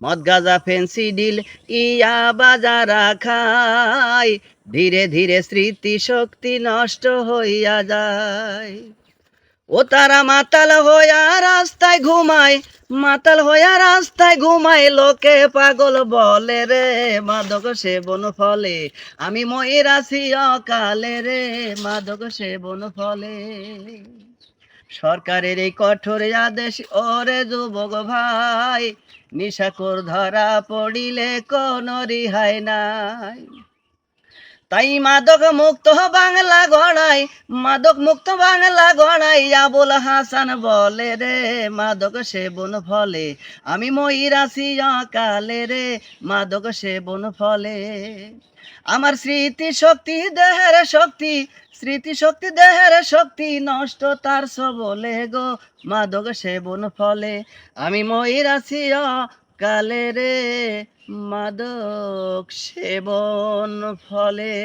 মদ গাঁজা ফেন্সিডিল ইয়া বাজারা খায়, ধীরে ধীরে স্মৃতি শক্তি নষ্ট হইয়া যায়। ও তারা মাতাল হইয়া রাস্তায় ঘুমায়, মাতাল হইয়া রাস্তায় ঘুমায়, লোকে পাগল বলে রে, মাদক সেবন ফলে আমি ময়রাছি অকালে রে, মাদক সেবন ফলে। সরকারের এই কঠোর আদেশ ওরে যুবক ভাই, নিশাখোর ধরা পড়িলে কোনো রিহাই নাই। তাই মাদক মুক্ত বাংলা গড়াই, মাদক মুক্ত বাংলা গড়াই, আবুল হাসান বলে রে, মাদক সেবন ফলে আমি ময়রাছি অকালে রে, মাদক সেবন ফলে। আমার স্মৃতি শক্তি দেহের শক্তি, স্মৃতি শক্তি দেহের শক্তি নষ্ট তার সবলে গো, মাদক সেবন ফলে আমি ময়রাছি অকালে রে, মাদক সেবন ফলে।